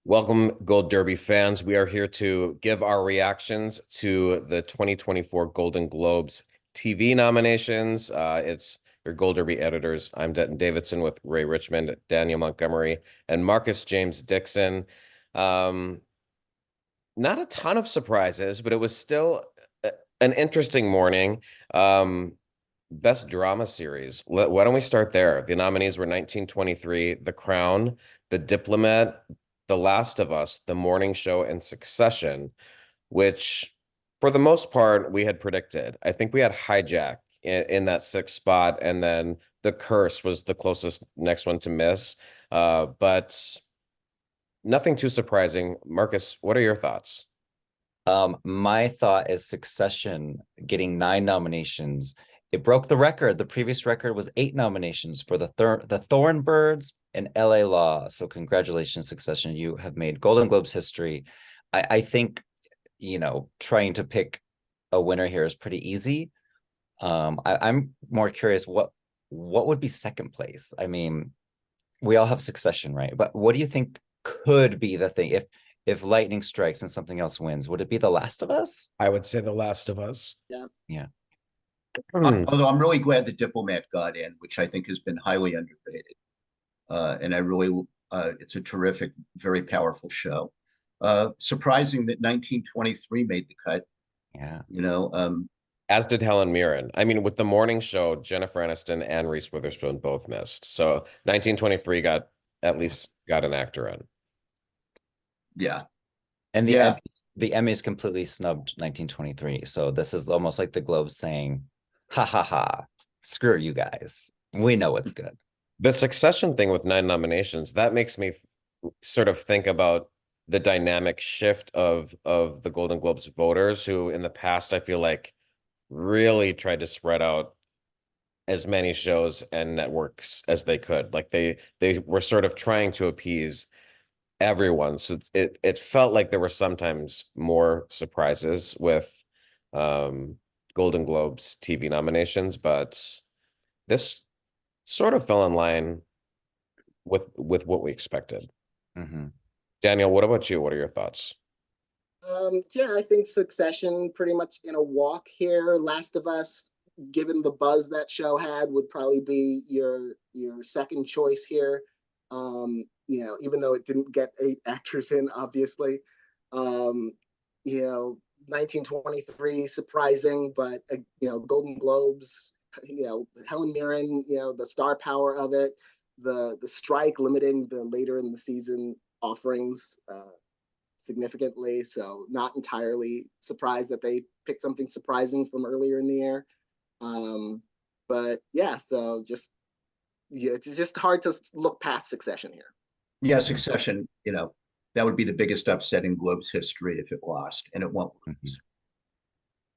Welcome, Gold Derby fans. We are here to give our reactions to the 2024 Golden Globes TV nominations. It's your Gold Derby editors. I'm Denton Davidson with Ray Richmond, Daniel Montgomery, and Marcus James Dixon. Not a ton of surprises, but it was still an interesting morning. Best drama series. Why don't we start there? The nominees were 1923, The Crown, The Diplomat, The Last of Us, The Morning Show, and Succession, which for the most part we had predicted. I think we had Hijack in that sixth spot, and then The Curse was the closest next one to miss. But nothing too surprising. Marcus, what are your thoughts? My thought is Succession getting 9 nominations. It broke the record. The previous record was 8 nominations for the Thornbirds and LA Law. So congratulations, Succession. You have made Golden Globes history. I think, trying to pick a winner here is pretty easy. I'm more curious what would be second place? I mean, we all have Succession, right? But what do you think could be the thing if lightning strikes and something else wins? Would it be The Last of Us? I would say The Last of Us. Yeah. Yeah. Although I'm really glad the Diplomat got in, which I think has been highly underrated. And I really, it's a terrific, very powerful show. Surprising that 1923 made the cut. Yeah. As did Helen Mirren. I mean, with the morning show, Jennifer Aniston and Reese Witherspoon both missed. So 1923 got an actor in. Yeah. And the Emmys completely snubbed 1923. So this is almost like the Globes saying, ha ha ha, screw you guys. We know what's good. The Succession thing with 9 nominations, that makes me sort of think about the dynamic shift of the Golden Globes voters, who in the past I feel like really tried to spread out as many shows and networks as they could. Like they were sort of trying to appease everyone. So it felt like there were sometimes more surprises with Golden Globes TV nominations, but this sort of fell in line with what we expected. Mm-hmm. Daniel, what about you? What are your thoughts? Yeah, I think Succession pretty much in a walk here. Last of Us, given the buzz that show had, would probably be your second choice here. Even though it didn't get 8 actors in, obviously. 1923, surprising, but Golden Globes, Helen Mirren, the star power of it, the strike limiting the later in the season offerings significantly. So not entirely surprised that they picked something surprising from earlier in the year. But yeah, so it's just hard to look past Succession here. Yeah, Succession, that would be the biggest upset in Globes history if it lost, and it won't lose.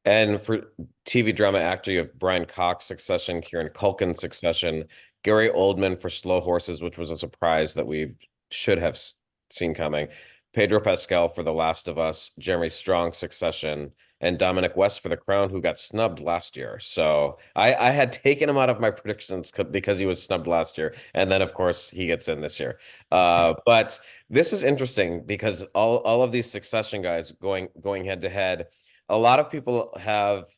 And for TV drama actor, you have Brian Cox, Succession, Kieran Culkin, Succession, Gary Oldman for Slow Horses, which was a surprise that we should have seen coming, Pedro Pascal for The Last of Us, Jeremy Strong, Succession, and Dominic West for The Crown, who got snubbed last year. So I had taken him out of my predictions because he was snubbed last year. And then, of course, he gets in this year. But this is interesting because all of these Succession guys going head to head, a lot of people have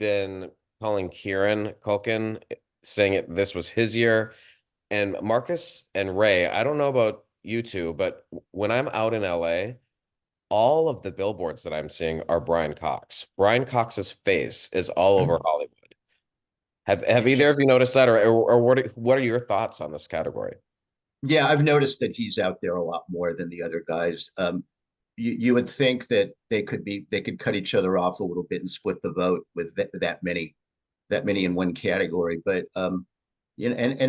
been calling Kieran Culkin, saying this was his year. And Marcus and Ray, I don't know about you two, but when I'm out in LA, all of the billboards that I'm seeing are Brian Cox. Brian Cox's face is all over Hollywood. Have either of you noticed that, or what are your thoughts on this category? Yeah, I've noticed that he's out there a lot more than the other guys. You would think that they could cut each other off a little bit and split the vote with that many in one category. But and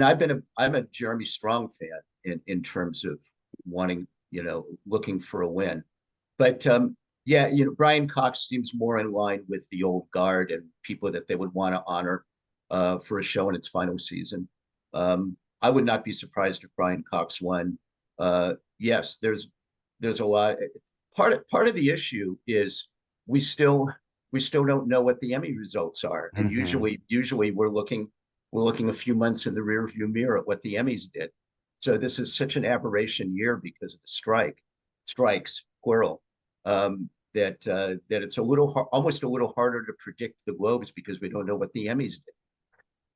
I'm a Jeremy Strong fan in terms of wanting, looking for a win. But yeah, Brian Cox seems more in line with the old guard and people that they would want to honor for a show in its final season. I would not be surprised if Brian Cox won. Yes, there's a lot. Part of the issue is we still don't know what the Emmy results are, and usually we're looking a few months in the rearview mirror at what the Emmys did. So this is such an aberration year because of the strike. strikes, plural. That it's a little almost a little harder to predict the Globes because we don't know what the Emmys did.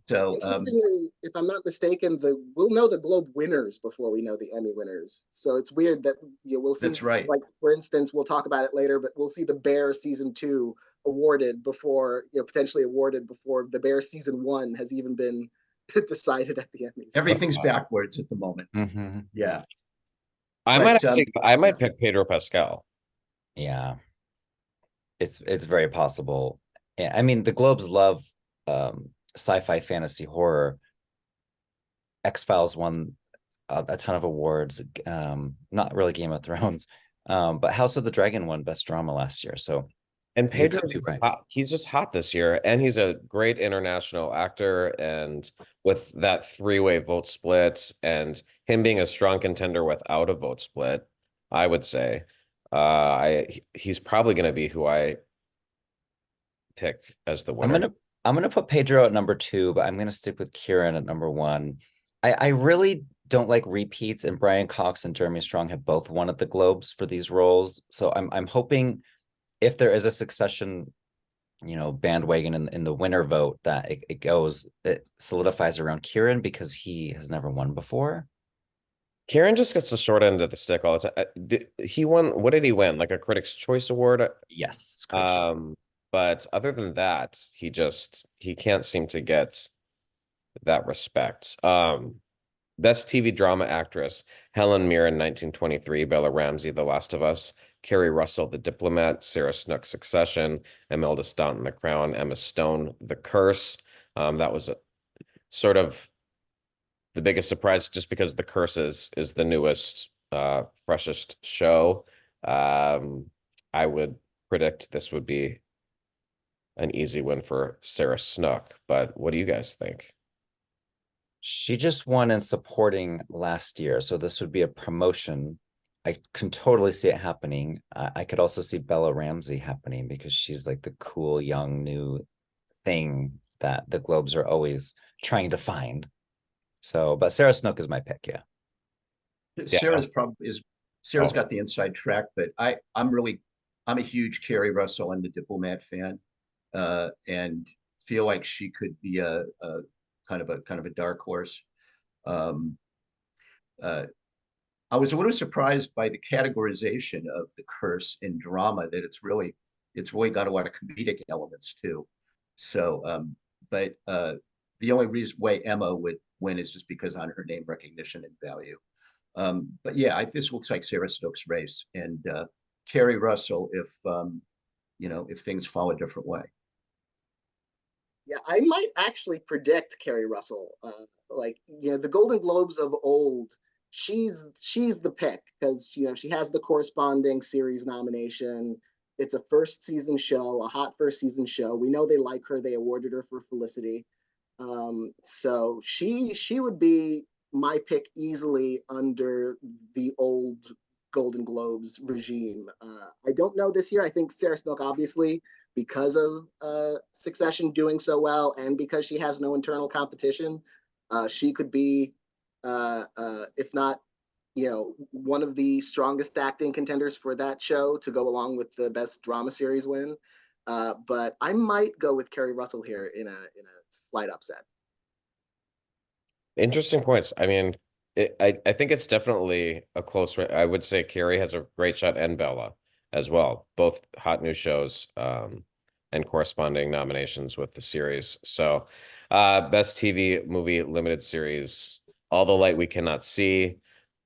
So Interestingly, if I'm not mistaken, we'll know the Globe winners before we know the Emmy winners. So it's weird that we'll see. That's right. Like for instance, we'll talk about it later, but we'll see the Bear season 2 awarded before potentially awarded before the Bear season 1 has even been decided at the Emmys. Everything's backwards at the moment. Mm-hmm. Yeah. I might pick Pedro Pascal. Yeah. It's very possible. I mean, the Globes love sci-fi, fantasy, horror. X-Files won a ton of awards. Not really Game of Thrones, but House of the Dragon won Best Drama last year. So, And Pedro's could be right. hot. He's just hot this year, and he's a great international actor. And with that three-way vote split, and him being a strong contender without a vote split, I would say, he's probably going to be who I pick as the winner. I'm gonna put Pedro at number 2, but I'm gonna stick with Kieran at number 1. I really don't like repeats, and Brian Cox and Jeremy Strong have both won at the Globes for these roles. So I'm hoping if there is a Succession, bandwagon in the winner vote, that it solidifies around Kieran because he has never won before. Kieran just gets the short end of the stick all the time. He won. What did he win? Like a Critics' Choice Award? Yes. But other than that, he can't seem to get that respect. Best TV drama actress: Helen Mirren, 1923; Bella Ramsey, The Last of Us; Kerry Russell, The Diplomat; Sarah Snook, Succession; Imelda Staunton, The Crown; Emma Stone, The Curse. That was sort of the biggest surprise, just because The Curse is the newest, freshest show. I would predict this would be an easy win for Sarah Snook, but what do you guys think? She just won in supporting last year, so this would be a promotion. I can totally see it happening. I could also see Bella Ramsey happening because she's like the cool, young, new thing that the Globes are always trying to find. So, but Sarah Snook is my pick, yeah. Sarah's got the inside track, but I'm a huge Kerry Russell and The Diplomat fan, and feel like she could be a kind of a dark horse. I was a little surprised by the categorization of The Curse in drama, that it's really got a lot of comedic elements too. So, but the only way Emma would win is just because on her name recognition and value. But yeah, this looks like Sarah Snook's race, and Kerry Russell if things fall a different way. Yeah, I might actually predict Kerry Russell. The Golden Globes of old, she's the pick because she has the corresponding series nomination. It's a first season show, a hot first season show. We know they like her. They awarded her for Felicity. So she would be my pick easily under the old Golden Globes regime. I don't know this year. I think Sarah Snook, obviously, because of Succession doing so well and because she has no internal competition, she could be, if not, one of the strongest acting contenders for that show to go along with the best drama series win. But I might go with Kerry Russell here in a slight upset. Interesting points. I mean, I think it's definitely a close race. I would say Kerry has a great shot, and Bella as well. Both hot new shows, and corresponding nominations with the series. So, best TV movie limited series: All the Light We Cannot See,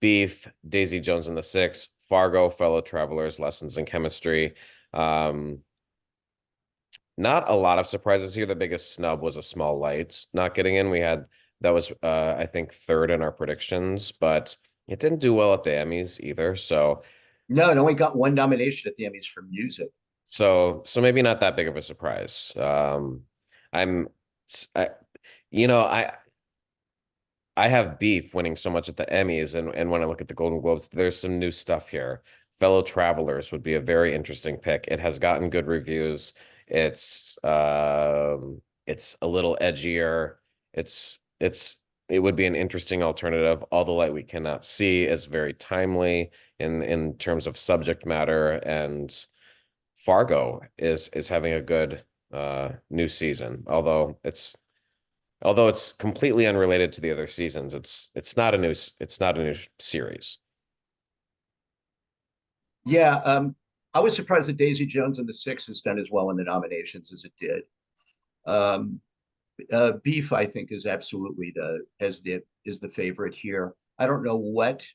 Beef, Daisy Jones and the Six, Fargo, Fellow Travelers, Lessons in Chemistry. Not a lot of surprises here. The biggest snub was A Small Light not getting in. That was I think third in our predictions, but it didn't do well at the Emmys either. So No, it only got one nomination at the Emmys for music. so maybe not that big of a surprise. I'm I you know I have Beef winning so much at the Emmys, and when I look at the Golden Globes, there's some new stuff here. Fellow Travelers would be a very interesting pick. It has gotten good reviews. It's a little edgier. It's it would be an interesting alternative. All the Light We Cannot See is very timely in terms of subject matter, and Fargo is having a good new season. Although it's completely unrelated to the other seasons, it's not a new series. Yeah, I was surprised that Daisy Jones and the Six has done as well in the nominations as it did. Beef, I think, is absolutely is the favorite here. I don't know what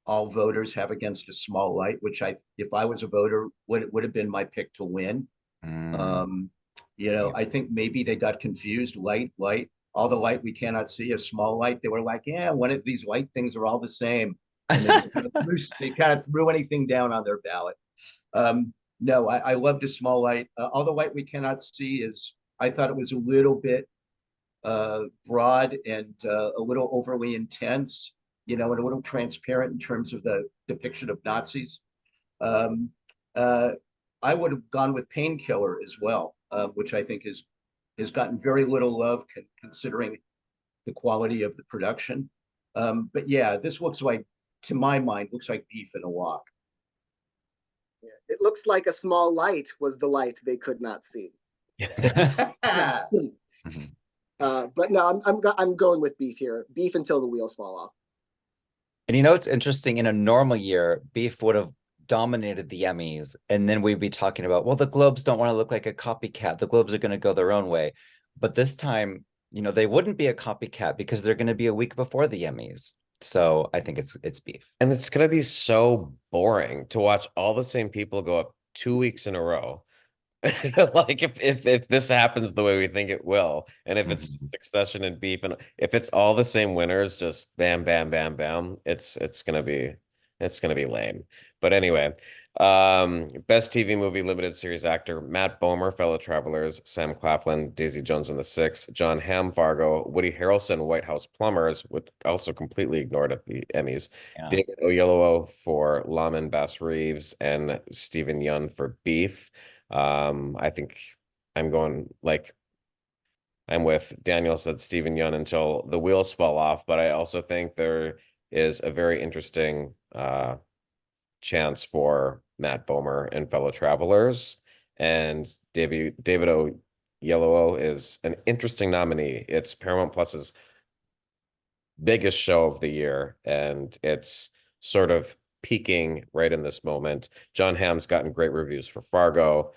all voters have against A Small Light, which if I was a voter, would have been my pick to win. I think maybe they got confused. Light, all the light we cannot see, A Small Light. They were like, yeah, one of these light things are all the same. And they kind of threw anything down on their ballot. No, I loved A Small Light. All the Light We Cannot See I thought it was a little bit broad and a little overly intense, and a little transparent in terms of the depiction of Nazis. I would have gone with Painkiller as well, which I think has gotten very little love considering the quality of the production. But yeah, this looks like, to my mind, looks like Beef in a walk. Yeah, it looks like A Small Light was the light they could not see. But no, I'm going with Beef here. Beef until the wheels fall off. And it's interesting. In a normal year, Beef would have dominated the Emmys, and then we'd be talking about, well, the Globes don't want to look like a copycat. The Globes are going to go their own way. But this time, they wouldn't be a copycat because they're going to be a week before the Emmys. So I think it's Beef. And it's going to be so boring to watch all the same people go up 2 weeks in a row. Like if this happens the way we think it will, and if it's Succession and Beef, and if it's all the same winners, just bam, bam, bam, bam, it's gonna be lame. But anyway, best TV movie limited series actor: Matt Bomer, Fellow Travelers; Sam Claflin, Daisy Jones and the Six; John Hamm, Fargo; Woody Harrelson, White House Plumbers, which also completely ignored at the Emmys; David Oyelowo for Lamin Bass Reeves; and Stephen Yeun for Beef. I think I'm with Daniel, said Stephen Yeun until the wheels fall off, but I also think there is a very interesting chance for Matt Bomer and Fellow Travelers, and David Oyelowo is an interesting nominee. It's Paramount Plus's biggest show of the year, and it's sort of peaking right in this moment. John Hamm's gotten great reviews for Fargo.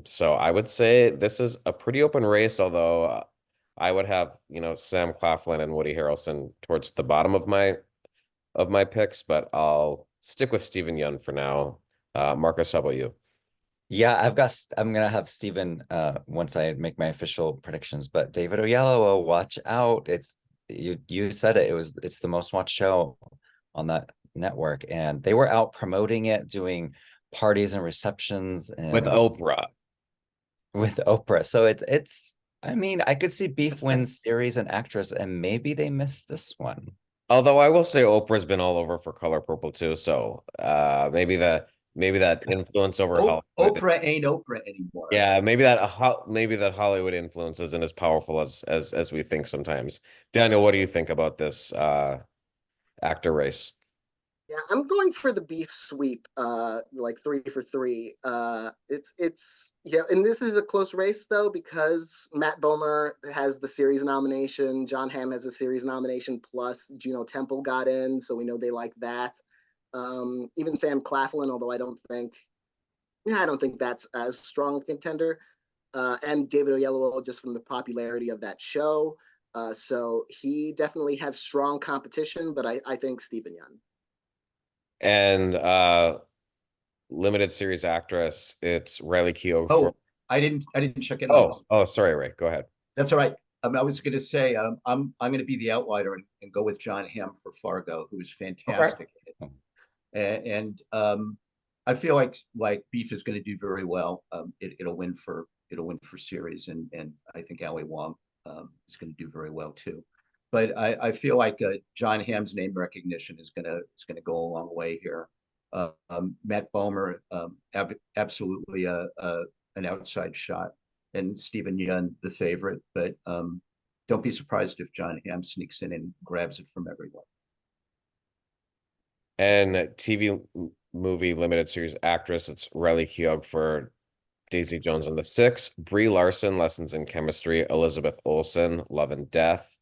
So I would say this is a pretty open race, although I would have, Sam Claflin and Woody Harrelson towards the bottom of my picks, but I'll stick with Stephen Yeun for now. Marcus, how about you? Yeah, I'm gonna have Stephen once I make my official predictions, but David Oyelowo, watch out. You said it's the most watched show on that network, and they were out promoting it, doing parties and receptions and with Oprah. So it's I mean, I could see Beef win series and actress, and maybe they missed this one. Although I will say Oprah's been all over for Color Purple too, so maybe that influence over Hollywood. Oprah ain't Oprah anymore. Yeah, maybe that Hollywood influence isn't as powerful as we think sometimes. Daniel, what do you think about this actor race? Yeah, I'm going for the Beef sweep, like 3 for 3. It's and this is a close race though, because Matt Bomer has the series nomination, John Hamm has a series nomination, plus Juno Temple got in, so we know they like that. Even Sam Claflin, although I don't think that's as strong a contender. And David Oyelowo, just from the popularity of that show. So he definitely has strong competition, but I think Stephen Yeun. And limited series actress, it's Riley Keough. Oh, I didn't check it out. Oh, sorry, Ray. Go ahead. That's all right. I was going to say I'm going to be the outlier and go with John Hamm for Fargo, who is fantastic. Okay. And I feel like Beef is going to do very well. It'll win for series, and I think Ali Wong is going to do very well too. But I feel like John Hamm's name recognition is gonna go a long way here. Matt Bomer, absolutely an outside shot, and Stephen Yeun the favorite. But don't be surprised if John Hamm sneaks in and grabs it from everyone. And TV movie limited series actress, it's Riley Keough for Daisy Jones and the Six, Brie Larson, Lessons in Chemistry, Elizabeth Olsen, Love and Death,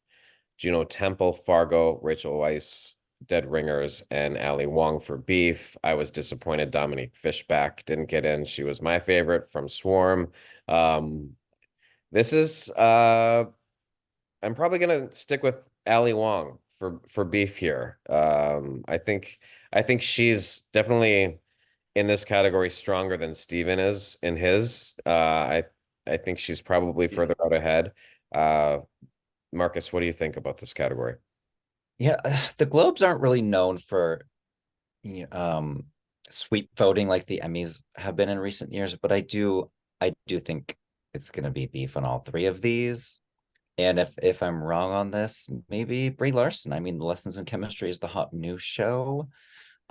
Juno Temple, Fargo, Rachel Weisz, Dead Ringers, and Ali Wong for Beef. I was disappointed Dominique Fishback didn't get in. She was my favorite from Swarm. This is I'm probably gonna stick with Ali Wong for Beef here. I think she's definitely in this category stronger than Steven is in his. I think she's probably further out ahead. Marcus, what do you think about this category? Yeah, the Globes aren't really known for sweep voting like the Emmys have been in recent years, but I do think it's gonna be Beef on all three of these. And if I'm wrong on this, maybe Brie Larson. I mean, Lessons in Chemistry is the hot new show.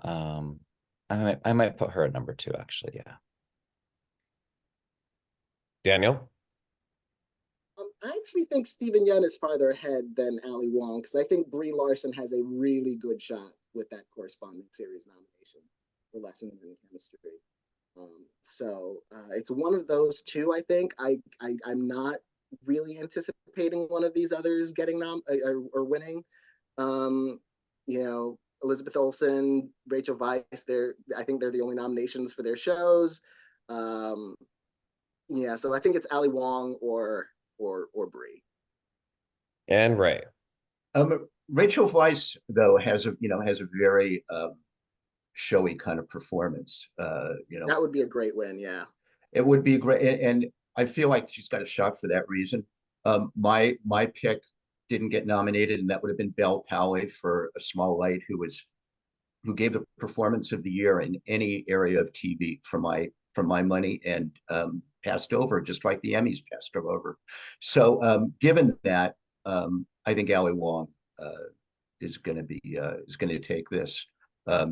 I might put her at number 2, actually. Yeah. Daniel? I actually think Steven Yeun is farther ahead than Ali Wong because I think Brie Larson has a really good shot with that corresponding series nomination for Lessons in Chemistry. It's one of those two. I think I'm not really anticipating one of these others getting or winning. Elizabeth Olsen, Rachel Weisz, I think they're the only nominations for their shows. So I think it's Ali Wong or Brie. And Ray. Rachel Weisz, though, has a very showy kind of performance. That would be a great win. Yeah, it would be great, and I feel like she's got a shot for that reason. My pick didn't get nominated, and that would have been Belle Powley for A Small Light, who gave the performance of the year in any area of TV for my money, and passed over just like the Emmys passed her over. So given that, I think Ali Wong is going to take this.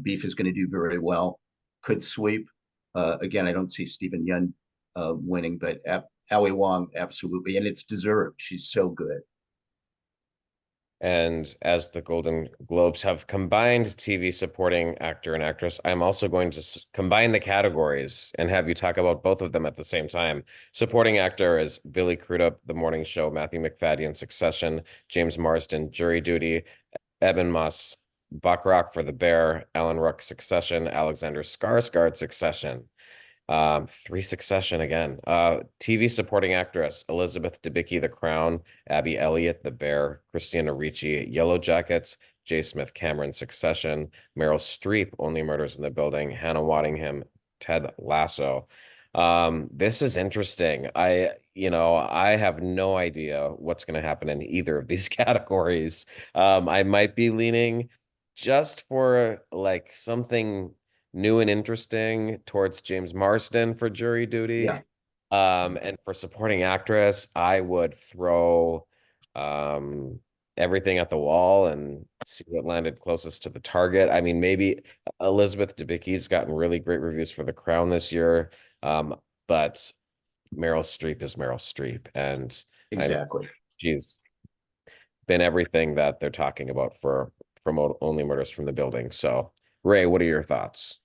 Beef is going to do very well. Could sweep. Again, I don't see Steven Yeun winning, but Ali Wong absolutely, and it's deserved. She's so good. And as the Golden Globes have combined TV supporting actor and actress, I'm also going to combine the categories and have you talk about both of them at the same time. Supporting actor is Billy Crudup, The Morning Show, Matthew McFadden, Succession, James Marsden, Jury Duty, Eben Moss, Bachrach for The Bear, Alan Ruck, Succession, Alexander Skarsgård, Succession. 3 Succession again. TV supporting actress Elizabeth Debicki, The Crown, Abby Elliott, The Bear, Christina Ricci, Yellow Jackets, J. Smith Cameron, Succession, Meryl Streep, Only Murders in the Building, Hannah Waddingham, Ted Lasso. This is interesting. I have no idea what's going to happen in either of these categories. I might be leaning just for like something new and interesting towards James Marsden for Jury Duty. Yeah. And for supporting actress, I would throw everything at the wall and see what landed closest to the target. I mean, maybe Elizabeth Debicki's gotten really great reviews for The Crown this year, but Meryl Streep is Meryl Streep, and exactly, she's been everything that they're talking about from Only Murders from the Building. So, Ray, what are your thoughts?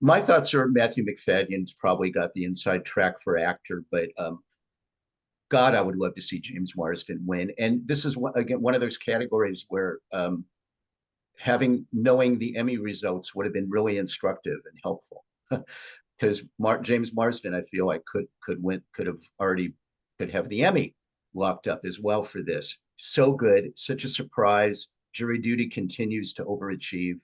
My thoughts are Matthew McFadden's probably got the inside track for actor, but God, I would love to see James Marsden win. And this is one of those categories where knowing the Emmy results would have been really instructive and helpful. Because James Marsden, I feel like could have the Emmy locked up as well for this. So good, such a surprise. Jury Duty continues to overachieve.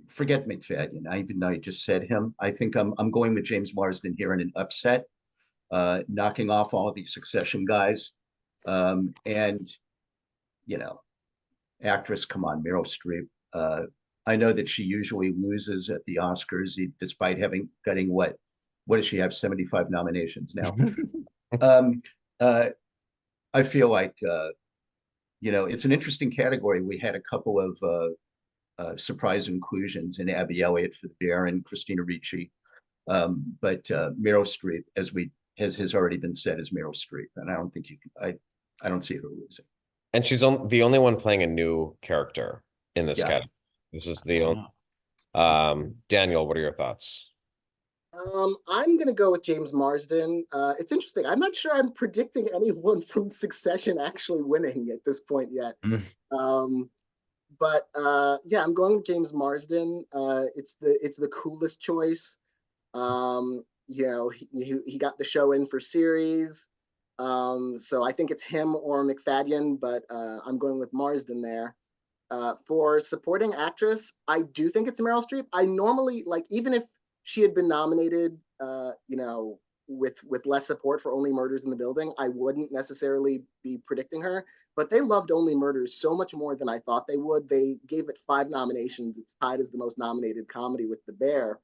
Forget McFadden. Even though I just said him, I think I'm going with James Marsden here in an upset, knocking off all of the Succession guys. Actress, come on, Meryl Streep. I know that she usually loses at the Oscars, despite getting what does she have, 75 nominations now? I feel like it's an interesting category. We had a couple of surprise inclusions in Abby Elliott for The Bear and Christina Ricci, but Meryl Streep, as we has already been said as Meryl Streep, and I don't think you can. I don't see her losing. And she's the only one playing a new character in this Yeah. category. This is the only. Daniel, what are your thoughts? I'm gonna go with James Marsden. It's interesting. I'm not sure I'm predicting anyone from Succession actually winning at this point yet. Um, but yeah, I'm going with James Marsden. It's the coolest choice. You know, he got the show in for series. So I think it's him or McFadden, but I'm going with Marsden there. For supporting actress, I do think it's Meryl Streep. I normally like, even if she had been nominated, you know, with less support for Only Murders in the Building, I wouldn't necessarily be predicting her. But they loved Only Murders so much more than I thought they would. They gave it 5 nominations. It's tied as the most nominated comedy with The Bear.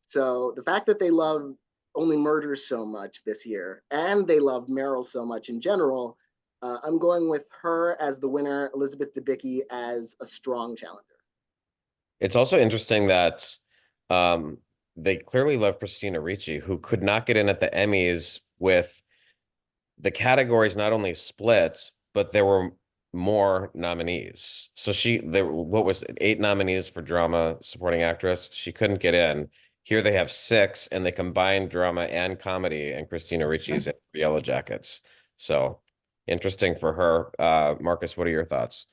So the fact that they love Only Murders so much this year, and they love Meryl so much in general, I'm going with her as the winner, Elizabeth Debicki as a strong challenger. It's also interesting that they clearly love Christina Ricci, who could not get in at the Emmys with the categories not only split, but there were more nominees. So what was it, 8 nominees for drama supporting actress? She couldn't get in. Here they have 6, and they combined drama and comedy, and Christina Ricci's in for Yellow Jackets. So interesting for her. Marcus, what are your thoughts?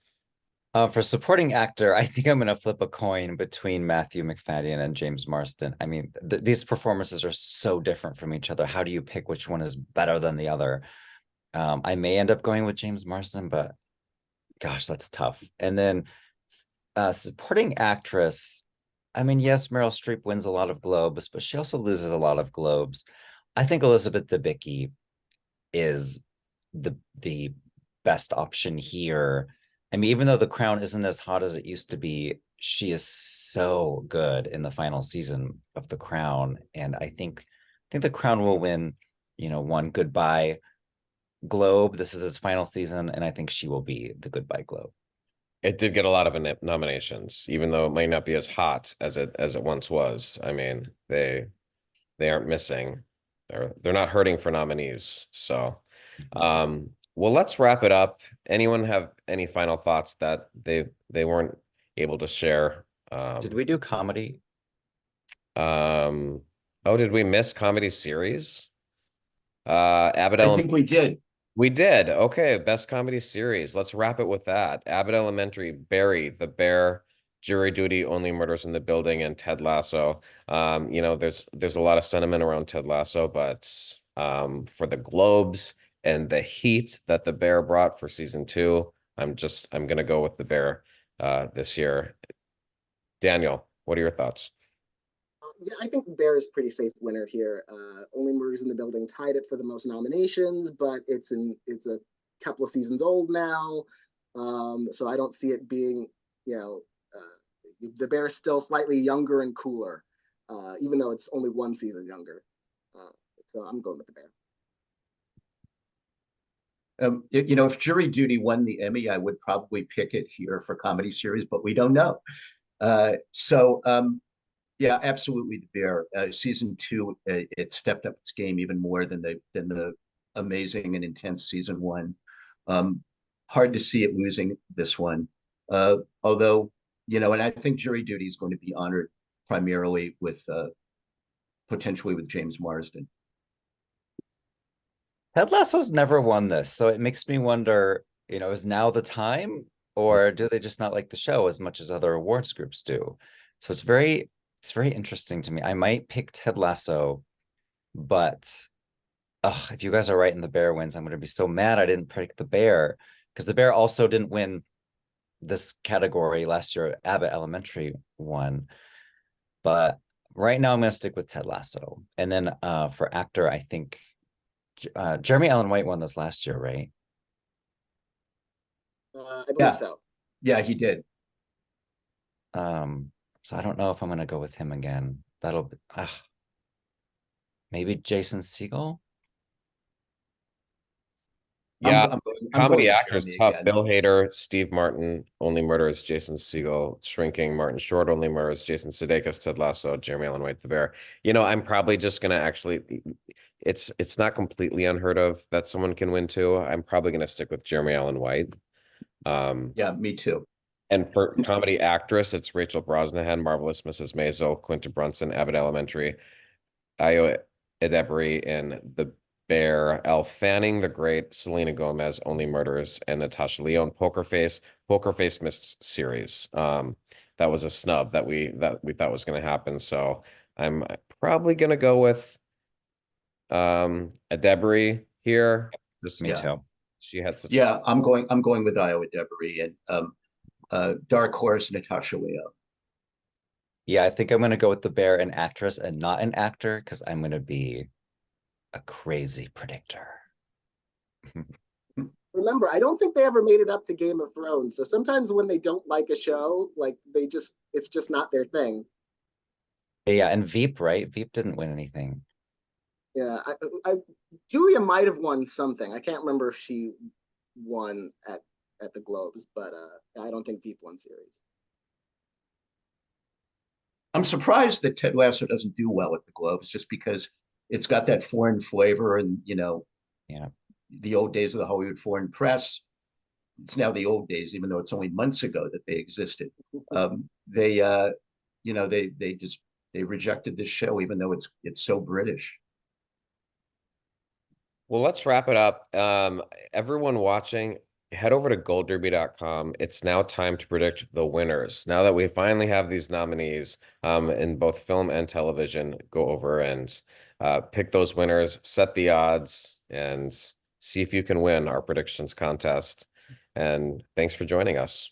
For supporting actor, I think I'm going to flip a coin between Matthew McFadden and James Marsden. I mean, these performances are so different from each other. How do you pick which one is better than the other? I may end up going with James Marsden, but gosh, that's tough. And then supporting actress, I mean, yes, Meryl Streep wins a lot of Globes, but she also loses a lot of Globes. I think Elizabeth Debicki is the best option here. I mean, even though The Crown isn't as hot as it used to be, she is so good in the final season of The Crown. And I think The Crown will win, you know, one Goodbye Globe. This is its final season, and I think she will be the Goodbye Globe. It did get a lot of nominations, even though it might not be as hot as it once was. I mean, they aren't missing. They're not hurting for nominees. So well, let's wrap it up. Anyone have any final thoughts that they weren't able to share? Did we do comedy? Oh, did we miss comedy series? Abbott I think we did. We did. Okay, best comedy series. Let's wrap it with that. Abbott Elementary, Barry, The Bear, Jury Duty, Only Murders in the Building, and Ted Lasso. You know, there's a lot of sentiment around Ted Lasso, but for the Globes and the heat that The Bear brought for season 2, I'm gonna go with The Bear this year. Daniel, what are your thoughts? Yeah, I think The Bear is a pretty safe winner here. Only Murders in the Building tied it for the most nominations, but it's a couple of seasons old now, so I don't see it being, you know, The Bear is still slightly younger and cooler, even though it's only 1 season younger. So I'm going with The Bear. You know, if Jury Duty won the Emmy, I would probably pick it here for comedy series, but we don't know. Yeah, absolutely, The Bear. Season 2, it stepped up its game even more than the amazing and intense season 1. Hard to see it losing this one. Although, you know, and I think Jury Duty is going to be honored primarily with potentially with James Marsden. Ted Lasso's never won this, so it makes me wonder, you know, is now the time, or do they just not like the show as much as other awards groups do? So it's very interesting to me. I might pick Ted Lasso, but if you guys are right and The Bear wins, I'm going to be so mad I didn't pick The Bear, because The Bear also didn't win this category last year. Abbott Elementary won. But right now I'm going to stick with Ted Lasso. And then for actor, I think Jeremy Allen White won this last year, right? I believe so. Yeah, he did. So I don't know if I'm going to go with him again. That'll be, maybe Jason Segel. Yeah, I'm comedy going actors Jeremy tough. again. Bill Hader, Steve Martin, Only Murders, Jason Segel, Shrinking, Martin Short, Only Murders, Jason Sudeikis, Ted Lasso, Jeremy Allen White, The Bear. You know, I'm probably just gonna actually, it's not completely unheard of that someone can win too. I'm probably going to stick with Jeremy Allen White. Yeah, me too. And for comedy actress, it's Rachel Brosnahan, Marvelous Mrs. Maisel, Quinta Brunson, Abbott Elementary, Ayo Edebiri in The Bear, Elle Fanning, The Great, Selena Gomez, Only Murders, and Natasha Lyonne, Poker Face. Poker Face missed series. That was a snub that we thought was going to happen. So I'm probably going to go with Edebiri here. Just Me too. she had such Yeah, I'm going with Iowa Debris and dark horse Natasha Lyonne. Yeah, I think I'm gonna go with The Bear, an actress and not an actor, because I'm gonna be a crazy predictor. Remember, I don't think they ever made it up to Game of Thrones. So sometimes when they don't like a show, like it's just not their thing. Yeah, and Veep, right? Veep didn't win anything. Yeah, Julia might have won something. I can't remember if she won at the Globes, but I don't think Veep won series. I'm surprised that Ted Lasso doesn't do well at the Globes, just because it's got that foreign flavor, and Yeah. the old days of the Hollywood Foreign Press. It's now the old days, even though it's only months ago that they existed. They rejected this show, even though it's so British. Well, let's wrap it up. Everyone watching, head over to goldderby.com. It's now time to predict the winners. Now that we finally have these nominees in both film and television, go over and pick those winners, set the odds, and see if you can win our predictions contest. And thanks for joining us.